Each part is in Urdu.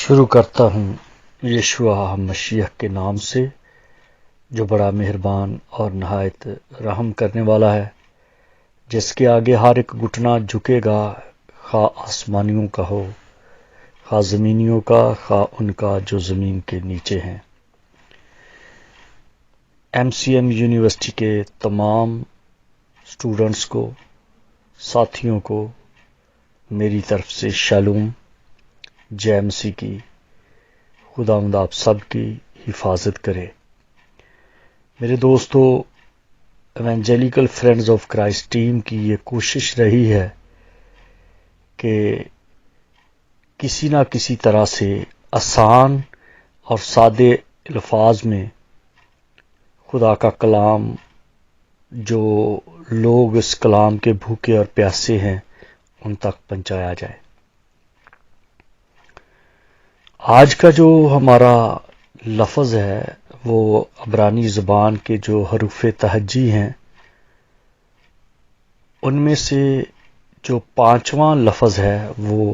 شروع کرتا ہوں یشوع مسیح کے نام سے جو بڑا مہربان اور نہایت رحم کرنے والا ہے، جس کے آگے ہر ایک گھٹنا جھکے گا، خواہ آسمانیوں کا ہو، خواہ زمینیوں کا، خواہ ان کا جو زمین کے نیچے ہیں۔ MCM یونیورسٹی کے تمام اسٹوڈنٹس کو، ساتھیوں کو میری طرف سے شالوم، جے مسیح کی خداوند آپ سب کی حفاظت کرے۔ میرے دوستو، ایونجیلیکل فرینڈز آف کرائسٹ ٹیم کی یہ کوشش رہی ہے کہ کسی نہ کسی طرح سے آسان اور سادے الفاظ میں خدا کا کلام، جو لوگ اس کلام کے بھوکے اور پیاسے ہیں، ان تک پہنچایا جائے۔ آج کا جو ہمارا لفظ ہے وہ عبرانی زبان کے جو حروف تہجی ہیں، ان میں سے جو 5واں لفظ ہے وہ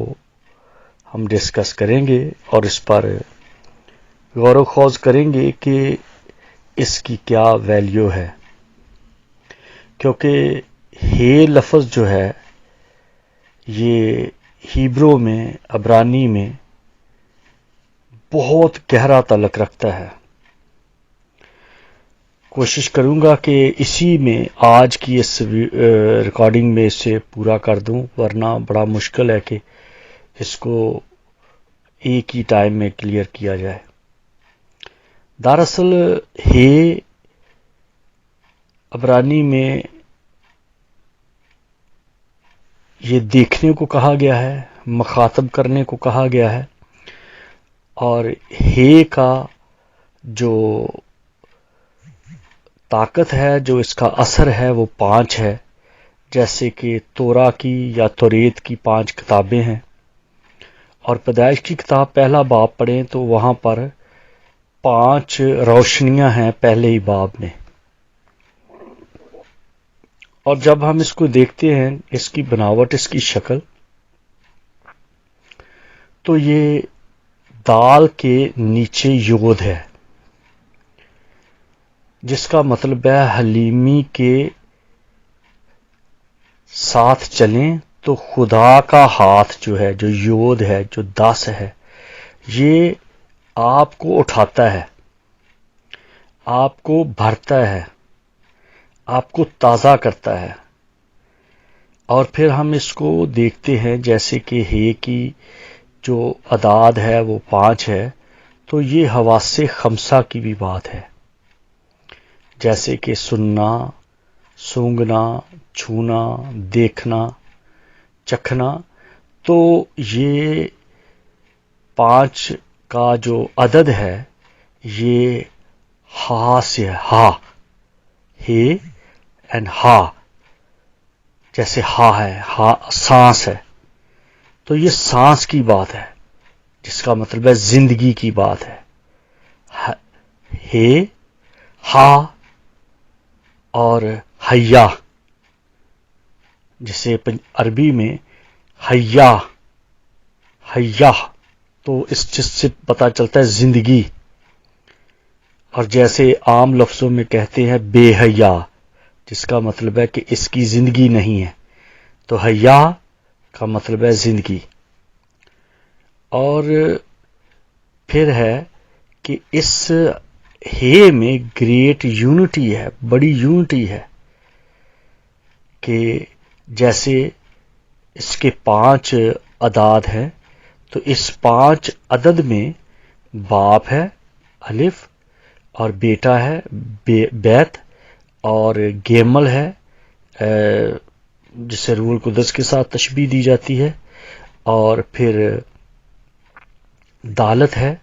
ہم ڈسکس کریں گے اور اس پر غور و خوض کریں گے کہ اس کی کیا ویلیو ہے، کیونکہ ہے لفظ جو ہے یہ ہیبرو میں، عبرانی میں بہت گہرا تعلق رکھتا ہے۔ کوشش کروں گا کہ اسی میں آج کی اس ریکارڈنگ میں اسے پورا کر دوں، ورنہ بڑا مشکل ہے کہ اس کو ایک ہی ٹائم میں کلیئر کیا جائے۔ دراصل ہے عبرانی میں یہ دیکھنے کو کہا گیا ہے، مخاطب کرنے کو کہا گیا ہے، اور ہے کا جو طاقت ہے، جو اس کا اثر ہے، وہ 5 ہے، جیسے کہ تورا کی یا توریت کی 5 کتابیں ہیں، اور پیدائش کی کتاب پہلا باب پڑھیں تو وہاں پر 5 روشنیاں ہیں پہلے ہی باب میں۔ اور جب ہم اس کو دیکھتے ہیں، اس کی بناوٹ، اس کی شکل، تو یہ دال کے نیچے یود ہے، جس کا مطلب ہے حلیمی کے ساتھ چلیں تو خدا کا ہاتھ جو ہے، جو یود ہے، جو 10 ہے، یہ آپ کو اٹھاتا ہے، آپ کو بھرتا ہے، آپ کو تازہ کرتا ہے۔ اور پھر ہم اس کو دیکھتے ہیں جیسے کہ ہے کی جو اعداد ہے وہ 5 ہے، تو یہ حواس خمسہ کی بھی بات ہے، جیسے کہ سننا، سونگھنا، چھونا، دیکھنا، چکھنا۔ تو یہ 5 کا جو عدد ہے یہ ہا سے ہا، ہے اینڈ ہا، جیسے ہا ہے، ہا سانس ہے، تو یہ سانس کی بات ہے، جس کا مطلب ہے زندگی کی بات ہے۔ ہے، ہا اور حیا، جسے عربی میں حیا، حیا، تو اس چیز سے پتہ چلتا ہے زندگی۔ اور جیسے عام لفظوں میں کہتے ہیں بے حیا، جس کا مطلب ہے کہ اس کی زندگی نہیں ہے، تو حیا کا مطلب ہے زندگی۔ اور پھر ہے کہ اس ہے میں گریٹ یونٹی ہے، بڑی یونٹی ہے، کہ جیسے اس کے 5 اعداد ہیں، تو اس 5 عدد میں باپ ہے، الف، اور بیٹا ہے، بیت، اور گیمل ہے، جسے روح القدس کے ساتھ تشبیہ دی جاتی ہے، اور پھر دالت ہے،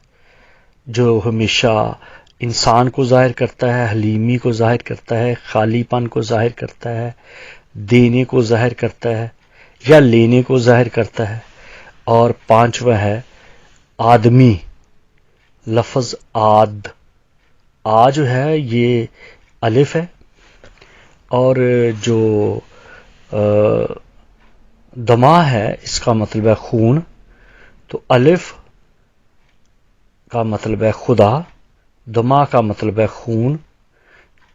جو ہمیشہ انسان کو ظاہر کرتا ہے، حلیمی کو ظاہر کرتا ہے، خالی پن کو ظاہر کرتا ہے، دینے کو ظاہر کرتا ہے یا لینے کو ظاہر کرتا ہے۔ اور 5واں ہے آدمی، لفظ جو ہے یہ الف ہے، اور جو دماء ہے اس کا مطلب ہے خون، تو الف کا مطلب ہے خدا، دما کا مطلب ہے خون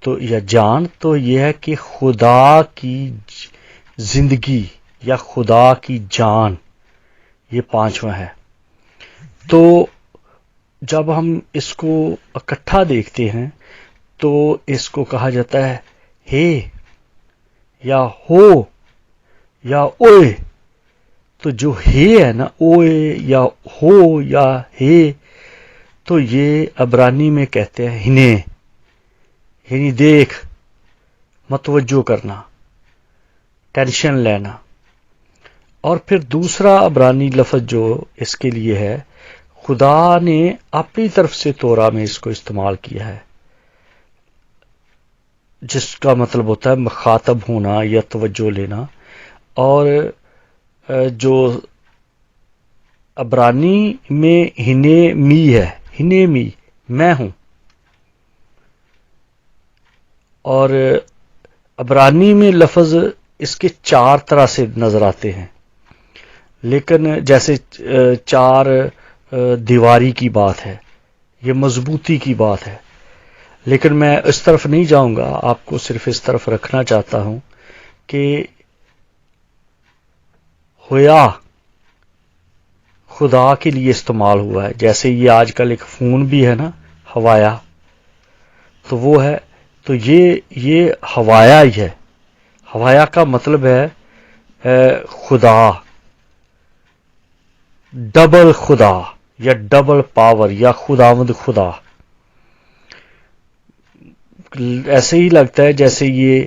تو یا جان، تو یہ ہے کہ خدا کی زندگی یا خدا کی جان، یہ پانچواں ہے۔ تو جب ہم اس کو اکٹھا دیکھتے ہیں تو اس کو کہا جاتا ہے ہے یا ہو یا اوئے۔ تو جو ہے نا، اوئے یا ہو یا ہے، تو یہ عبرانی میں کہتے ہیں ہنے، یعنی دیکھ، متوجہ کرنا، ٹینشن لینا۔ اور پھر دوسرا عبرانی لفظ جو اس کے لیے ہے، خدا نے اپنی طرف سے تورا میں اس کو استعمال کیا ہے، جس کا مطلب ہوتا ہے مخاطب ہونا یا توجہ لینا۔ اور جو عبرانی میں ہنے می ہے، ہنے می میں ہوں، اور عبرانی میں لفظ اس کے چار طرح سے نظر آتے ہیں، لیکن جیسے چار دیواری کی بات ہے، یہ مضبوطی کی بات ہے، لیکن میں اس طرف نہیں جاؤں گا، آپ کو صرف اس طرف رکھنا چاہتا ہوں کہ ہویا خدا کے لیے استعمال ہوا ہے۔ جیسے یہ آج کل ایک فون بھی ہے نا، ہوایا، تو وہ ہے، تو یہ ہوایا ہی ہے۔ ہوایا کا مطلب ہے خدا، ڈبل خدا یا ڈبل پاور یا خداوند خدا۔ ایسے ہی لگتا ہے جیسے یہ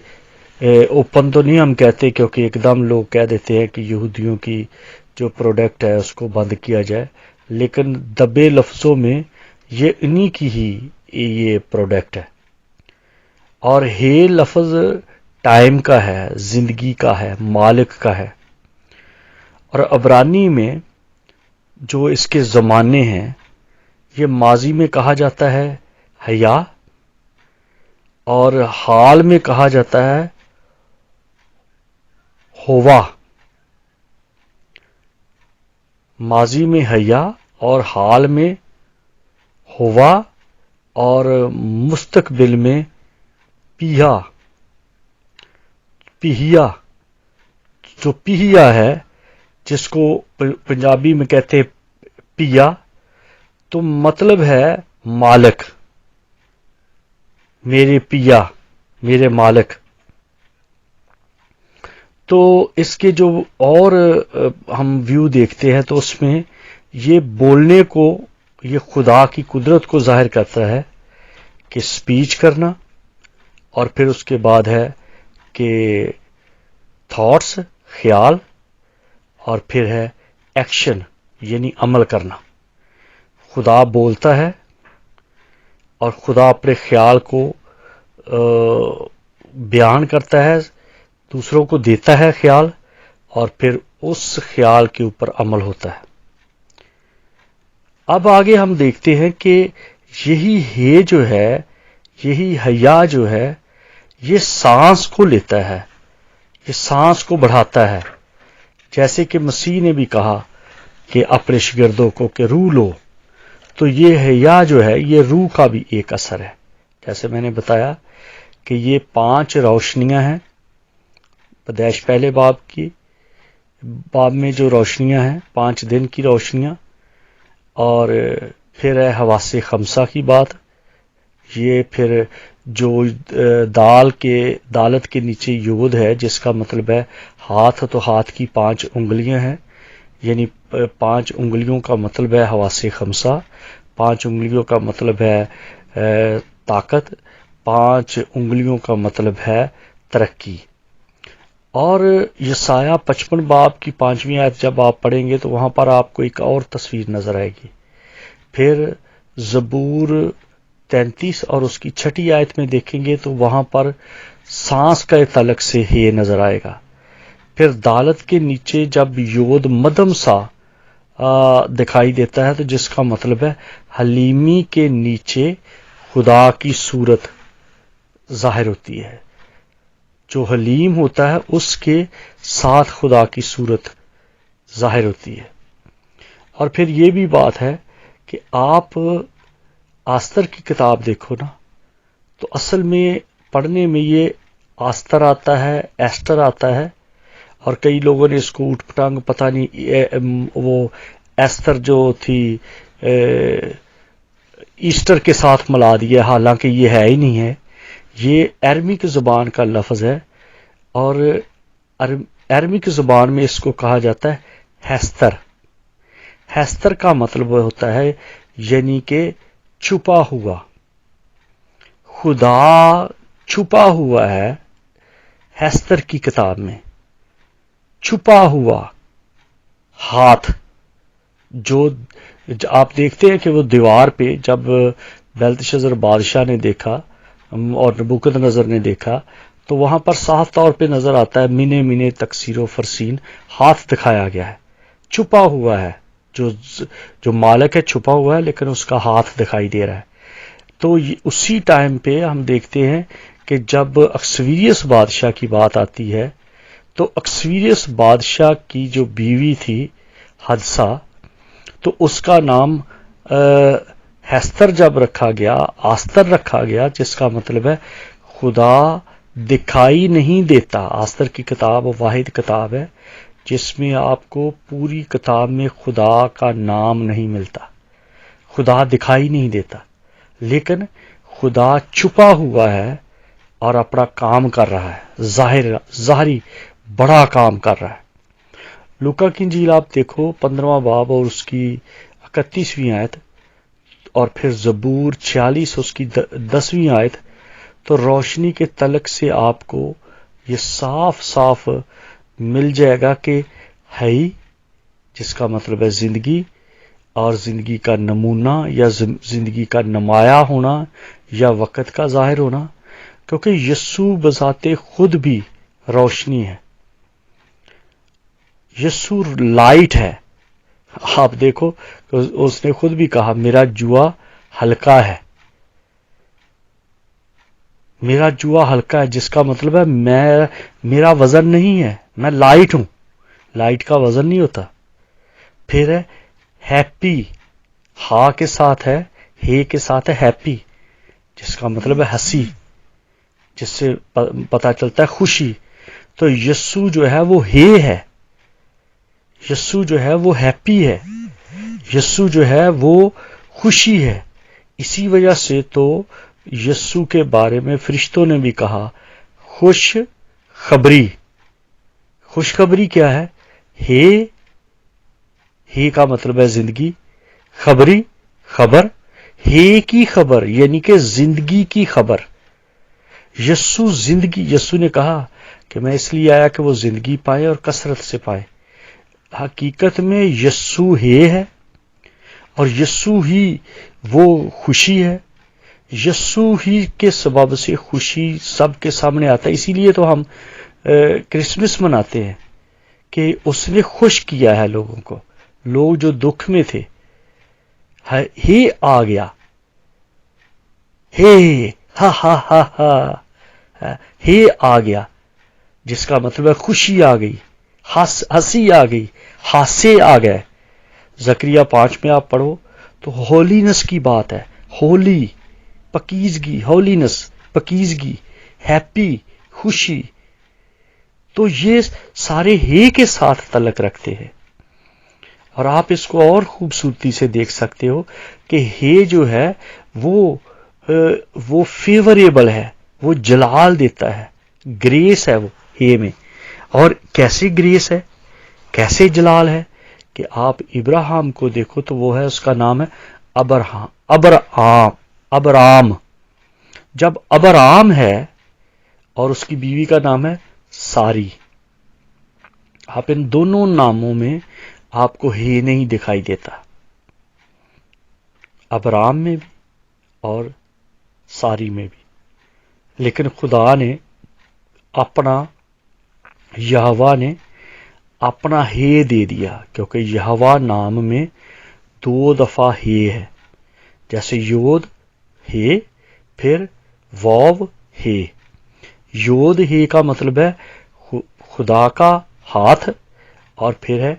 اوپن تو نہیں ہم کہتے، کیونکہ ایک دم لوگ کہہ دیتے ہیں کہ یہودیوں کی جو پروڈکٹ ہے اس کو بند کیا جائے، لیکن دبے لفظوں میں یہ انہی کی ہی یہ پروڈکٹ ہے۔ اور ہے لفظ ٹائم کا ہے، زندگی کا ہے، مالک کا ہے۔ اور عبرانی میں جو اس کے زمانے ہیں، یہ ماضی میں کہا جاتا ہے حیا، اور حال میں کہا جاتا ہے ہوا۔ ماضی میں حیا اور حال میں ہوا، اور مستقبل میں پیہا، پیہیا۔ جو پیہیا ہے، جس کو پنجابی میں کہتے پیا، تو مطلب ہے مالک، میرے پیا، میرے مالک۔ تو اس کے جو اور ہم ویو دیکھتے ہیں تو اس میں یہ بولنے کو، یہ خدا کی قدرت کو ظاہر کرتا ہے کہ سپیچ کرنا، اور پھر اس کے بعد ہے کہ تھاٹس، خیال، اور پھر ہے ایکشن، یعنی عمل کرنا۔ خدا بولتا ہے اور خدا اپنے خیال کو بیان کرتا ہے، دوسروں کو دیتا ہے خیال، اور پھر اس خیال کے اوپر عمل ہوتا ہے۔ اب آگے ہم دیکھتے ہیں کہ یہی ہے جو ہے، یہی حیا جو ہے، یہ سانس کو لیتا ہے، یہ سانس کو بڑھاتا ہے، جیسے کہ مسیح نے بھی کہا کہ اپنے شاگردوں کو کہ روح لو۔ تو یہ حیا جو ہے، یہ روح کا بھی ایک اثر ہے۔ جیسے میں نے بتایا کہ یہ 5 روشنیاں ہیں، پیدائش پہلے باب میں جو روشنیاں ہیں، 5 دن کی روشنیاں، اور پھر ہے حواس خمسہ کی بات۔ یہ پھر جو دالت کے نیچے یود ہے، جس کا مطلب ہے ہاتھ، تو ہاتھ کی 5 انگلیاں ہیں، یعنی 5 انگلیوں کا مطلب ہے حواس خمسہ، 5 انگلیوں کا مطلب ہے طاقت، 5 انگلیوں کا مطلب ہے ترقی۔ اور یسایہ 55 باب کی 5ویں آیت جب آپ پڑھیں گے تو وہاں پر آپ کو ایک اور تصویر نظر آئے گی۔ پھر زبور 33 اور اس کی 6 آیت میں دیکھیں گے تو وہاں پر سانس کا تعلق سے ہے نظر آئے گا۔ پھر دالت کے نیچے جب یود مدم سا دکھائی دیتا ہے، تو جس کا مطلب ہے حلیمی کے نیچے خدا کی صورت ظاہر ہوتی ہے۔ جو حلیم ہوتا ہے اس کے ساتھ خدا کی صورت ظاہر ہوتی ہے۔ اور پھر یہ بھی بات ہے کہ آپ آستر کی کتاب دیکھو نا تو اصل میں پڑھنے میں یہ آستر آتا ہے، ایسٹر آتا ہے، اور کئی لوگوں نے اس کو اوٹ پٹانگ پتہ نہیں وہ ایستر جو تھی ایسٹر کے ساتھ ملا دیا، حالانکہ یہ ہے ہی نہیں ہے، یہ ارمیک زبان کا لفظ ہے، اور ارمیک زبان میں اس کو کہا جاتا ہے ہیستر۔ ہیستر کا مطلب ہوتا ہے یعنی کہ چھپا ہوا، خدا چھپا ہوا ہے ہیستر کی کتاب میں، چھپا ہوا ہاتھ جو آپ دیکھتے ہیں کہ وہ دیوار پہ جب بیلتشازر بادشاہ نے دیکھا اور نبوکد نظر نے دیکھا تو وہاں پر صاف طور پہ نظر آتا ہے مینے مینے تکسیر و فرسین، ہاتھ دکھایا گیا ہے، چھپا ہوا ہے، جو مالک ہے چھپا ہوا ہے لیکن اس کا ہاتھ دکھائی دے رہا ہے۔ تو اسی ٹائم پہ ہم دیکھتے ہیں کہ جب اکسویریس بادشاہ کی بات آتی ہے تو اکسویریس بادشاہ کی جو بیوی تھی حدسہ، تو اس کا نام ہیستر جب رکھا گیا، آستر رکھا گیا، جس کا مطلب ہے خدا دکھائی نہیں دیتا۔ آستر کی کتاب واحد کتاب ہے جس میں آپ کو پوری کتاب میں خدا کا نام نہیں ملتا، خدا دکھائی نہیں دیتا، لیکن خدا چھپا ہوا ہے اور اپنا کام کر رہا ہے، ظاہری بڑا کام کر رہا ہے۔ لوکا کی انجیل آپ دیکھو 15واں باب اور اس کی 31ویں آیت، اور پھر زبور 46 اس کی 10ویں آیت، تو روشنی کے تلک سے آپ کو یہ صاف صاف مل جائے گا کہ ہے ہی، جس کا مطلب ہے زندگی، اور زندگی کا نمونہ یا زندگی کا نمایاں ہونا یا وقت کا ظاہر ہونا، کیونکہ یسوع بذات خود بھی روشنی ہے، یسوع لائٹ ہے۔ آپ دیکھو اس نے خود بھی کہا میرا جوا ہلکا ہے، میرا جوا ہلکا ہے، جس کا مطلب ہے میرا وزن نہیں ہے، میں لائٹ ہوں، لائٹ کا وزن نہیں ہوتا۔ پھر ہے ہیپی، ہا کے ساتھ ہے، ہے کے ساتھ ہے ہیپی، جس کا مطلب ہے ہنسی، جس سے پتا چلتا ہے خوشی۔ تو یسوع جو ہے وہ ہے، یسوع جو ہے وہ ہیپی ہے، یسوع جو ہے وہ خوشی ہے۔ اسی وجہ سے تو یسوع کے بارے میں فرشتوں نے بھی کہا خوش خبری۔ خوشخبری کیا ہے؟ ہے کا مطلب ہے زندگی، خبری خبر، ہے کی خبر یعنی کہ زندگی کی خبر۔ یسوع زندگی، یسوع نے کہا کہ میں اس لیے آیا کہ وہ زندگی پائے اور کثرت سے پائے۔ حقیقت میں یسوع ہے اور یسوع ہی وہ خوشی ہے، یسوع ہی کے سبب سے خوشی سب کے سامنے آتا ہے۔ اسی لیے تو ہم کرسمس مناتے ہیں کہ اس نے خوش کیا ہے لوگوں کو، لوگ جو دکھ میں تھے، ہے آ گیا، ہے ہا ہا ہا ہا، ہے آ گیا، جس کا مطلب ہے خوشی آ گئی، ہنسی آ گئی، ہاسے آ گئے۔ زکریا 5 میں آپ پڑھو تو ہولینس کی بات ہے، ہولی، پکیزگی، ہولینس، پکیزگی، ہیپی، خوشی۔ تو یہ سارے ہے کے ساتھ تعلق رکھتے ہیں، اور آپ اس کو اور خوبصورتی سے دیکھ سکتے ہو کہ ہے جو ہے وہ فیوریبل ہے، وہ جلال دیتا ہے، گریس ہے وہ ہے میں۔ اور کیسی گریس ہے، کیسے جلال ہے کہ آپ ابراہیم کو دیکھو تو وہ ہے، اس کا نام ہے ابرام۔ جب ابرام ہے اور اس کی بیوی کا نام ہے ساری، آپ ان دونوں ناموں میں آپ کو ہے نہیں دکھائی دیتا، ابرام میں بھی اور ساری میں بھی، لیکن خدا نے اپنا، یہوہ نے اپنا ہے دے دیا، کیونکہ یہوہ نام میں 2 دفعہ ہے، جیسے یود ہے، پھر واو ہے۔ یود ہے کا مطلب ہے خدا کا ہاتھ، اور پھر ہے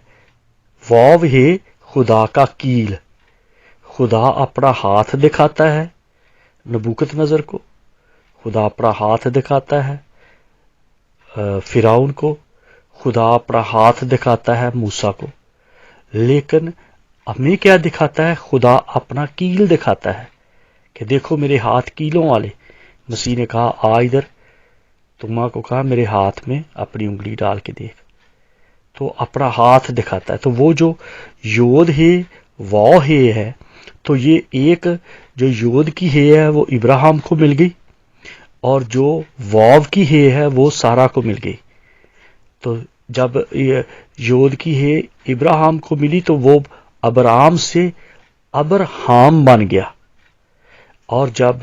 واو ہے خدا کا کیل۔ خدا اپنا ہاتھ دکھاتا ہے نبوکت نظر کو، خدا اپنا ہاتھ دکھاتا ہے فرعون کو، خدا اپنا ہاتھ دکھاتا ہے موسیٰ کو، لیکن ہمیں کیا دکھاتا ہے؟ خدا اپنا کیل دکھاتا ہے کہ دیکھو میرے ہاتھ کیلوں والے۔ مسیح نے کہا آ ادھر، تما کو کہا میرے ہاتھ میں اپنی انگلی ڈال کے دیکھ، تو اپنا ہاتھ دکھاتا ہے۔ تو وہ جو یود ہے واو ہے، تو یہ ایک جو یود کی ہے وہ ابراہیم کو مل گئی، اور جو واو کی ہے وہ سارہ کو مل گئی۔ تو جب یود کی ہے ابراہیم کو ملی تو وہ ابرام سے ابرہام بن گیا، اور جب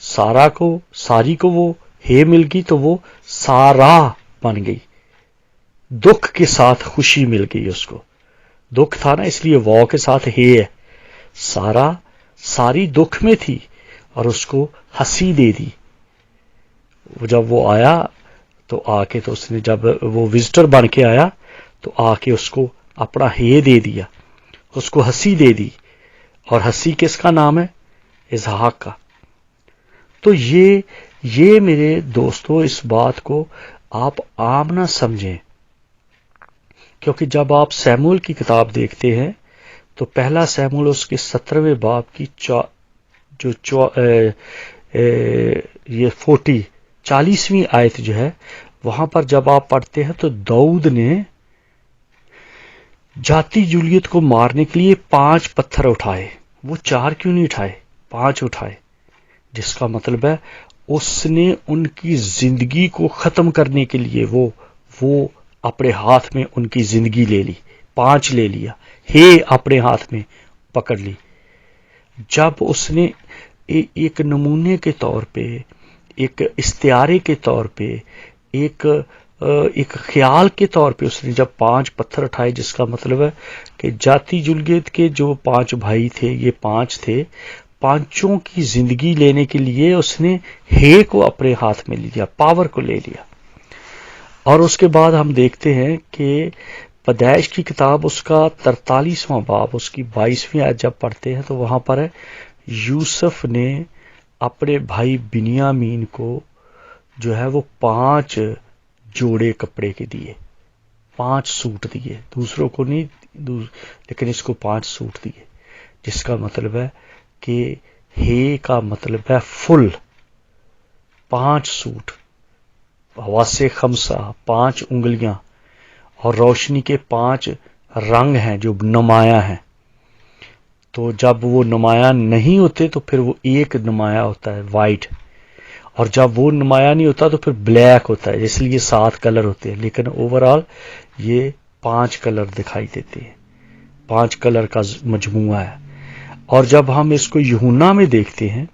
ساری کو وہ ہے مل گئی تو وہ سارا بن گئی۔ دکھ کے ساتھ خوشی مل گئی اس کو، دکھ تھا نا، اس لیے واو کے ساتھ ہے۔ ساری دکھ میں تھی اور اس کو ہنسی دے دی۔ جب وہ آیا تو آ کے تو اس نے، جب وہ وزٹر بن کے آیا تو آ کے اس کو اپنا ہے دے دیا، اس کو ہنسی دے دی۔ اور ہنسی کس کا نام ہے؟ اسحاق کا۔ تو یہ میرے دوستو اس بات کو آپ عام نہ سمجھیں، کیونکہ جب آپ سیموئیل کی کتاب دیکھتے ہیں تو پہلا سیموئیل اس کے 17ویں باب کی یہ 40ویں آیت جو ہے، وہاں پر جب آپ پڑھتے ہیں تو داؤد نے جاتی جولیت کو مارنے کے لیے 5 پتھر اٹھائے۔ وہ 4 کیوں نہیں اٹھائے؟ 5 اٹھائے، جس کا مطلب ہے اس نے ان کی زندگی کو ختم کرنے کے لیے وہ اپنے ہاتھ میں ان کی زندگی لے لی، 5 لے لیا، اپنے ہاتھ میں پکڑ لی۔ جب اس نے ایک نمونے کے طور پہ، ایک استعارے کے طور پہ، ایک خیال کے طور پہ اس نے جب 5 پتھر اٹھائے، جس کا مطلب ہے کہ جاتی جلگیت کے جو 5 بھائی تھے، یہ 5 تھے، 5 کی زندگی لینے کے لیے اس نے کو اپنے ہاتھ میں لیا، پاور کو لے لیا۔ اور اس کے بعد ہم دیکھتے ہیں کہ پیدائش کی کتاب اس کا 43واں باب، اس کی 22ویں آیت جب پڑھتے ہیں تو وہاں پر ہے یوسف نے اپنے بھائی بنیامین کو جو ہے وہ 5 جوڑے کپڑے کے دیے، 5 سوٹ دیے، دوسروں کو نہیں، لیکن اس کو 5 سوٹ دیے، جس کا مطلب ہے کہ کا مطلب ہے فل، 5 سوٹ، حواس خمسہ، 5 انگلیاں، اور روشنی کے 5 رنگ ہیں جو نمایاں ہیں۔ تو جب وہ نمایاں نہیں ہوتے تو پھر وہ ایک نمایاں ہوتا ہے وائٹ، اور جب وہ نمایاں نہیں ہوتا تو پھر بلیک ہوتا ہے، اس لیے 7 کلر ہوتے ہیں، لیکن اوورال یہ 5 کلر دکھائی دیتے ہیں، 5 کلر کا مجموعہ ہے۔ اور جب ہم اس کو یوحنا میں دیکھتے ہیں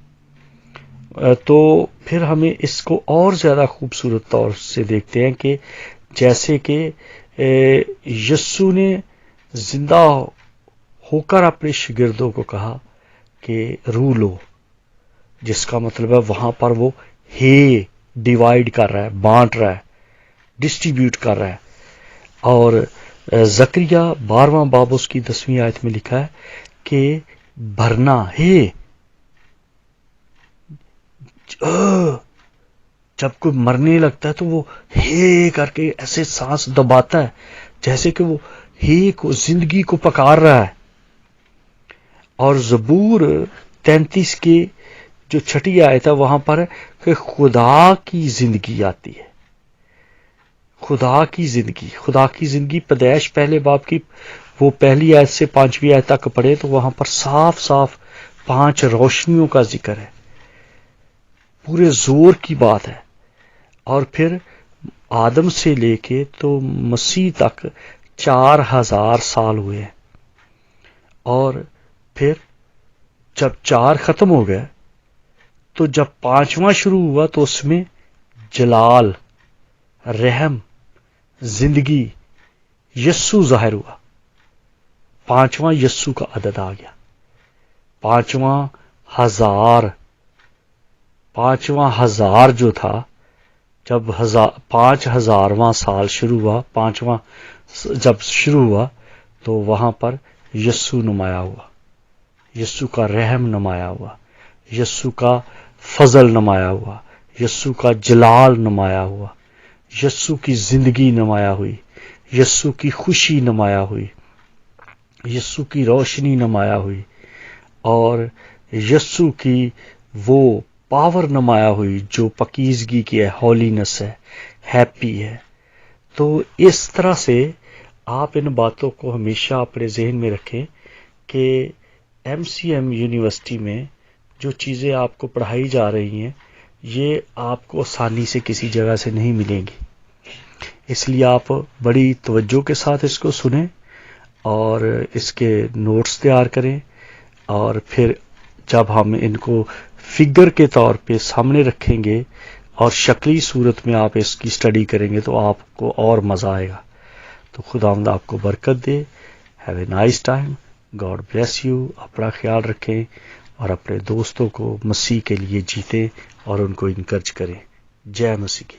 تو پھر ہمیں اس کو اور زیادہ خوبصورت طور سے دیکھتے ہیں کہ جیسے کہ یسوع نے زندہ ہو کر اپنے شاگردوں کو کہا کہ روح لو، جس کا مطلب ہے وہاں پر وہ ڈیوائیڈ کر رہا ہے، بانٹ رہا ہے، ڈسٹریبیوٹ کر رہا ہے۔ اور زکریا 12واں باب اس کی 10ویں آیت میں لکھا ہے کہ بھرنا جب کوئی مرنے لگتا ہے تو وہ کر کے ایسے سانس دباتا ہے جیسے کہ وہ کو زندگی کو پکار رہا ہے۔ اور زبور 33 کی جو 6 آیت ہے وہاں پر ہے کہ خدا کی زندگی آتی ہے، خدا کی زندگی پیدائش پہلے باب کی وہ پہلی آیت سے 5ویں آیت تک پڑھے تو وہاں پر صاف صاف 5 روشنیوں کا ذکر ہے، پورے زور کی بات ہے۔ اور پھر آدم سے لے کے تو مسیح تک 4000 سال ہوئے ہیں، اور پھر جب 4 ختم ہو گئے تو جب 5واں شروع ہوا تو اس میں جلال، رحم، زندگی، یسوع ظاہر ہوا، 5واں یسوع کا عدد آ گیا، 5واں ہزار جو تھا، جب 5000واں سال شروع ہوا، 5واں جب شروع ہوا تو وہاں پر یسوع نمایاں ہوا، یسوع کا رحم نمایاں ہوا، یسوع کا فضل نمایاں ہوا، یسوع کا جلال نمایاں ہوا، یسوع کی زندگی نمایاں ہوئی، یسوع کی خوشی نمایاں ہوئی، یسوع کی روشنی نمایاں ہوئی، اور یسوع کی وہ پاور نمایاں ہوئی جو پاکیزگی کی ہے، ہولینس ہے، ہیپی ہے۔ تو اس طرح سے آپ ان باتوں کو ہمیشہ اپنے ذہن میں رکھیں کہ ایم سی ایم یونیورسٹی میں جو چیزیں آپ کو پڑھائی جا رہی ہیں یہ آپ کو آسانی سے کسی جگہ سے نہیں ملیں گی، اس لیے آپ بڑی توجہ کے ساتھ اس کو سنیں اور اس کے نوٹس تیار کریں، اور پھر جب ہم ان کو فگر کے طور پہ سامنے رکھیں گے اور شکلی صورت میں آپ اس کی اسٹڈی کریں گے تو آپ کو اور مزہ آئے گا۔ تو خداوند آپ کو برکت دے۔ Have a nice time, God bless you. اپنا خیال رکھیں اور اپنے دوستوں کو مسیح کے لیے جیتیں اور ان کو انکرج کریں۔ جے مسیح کی۔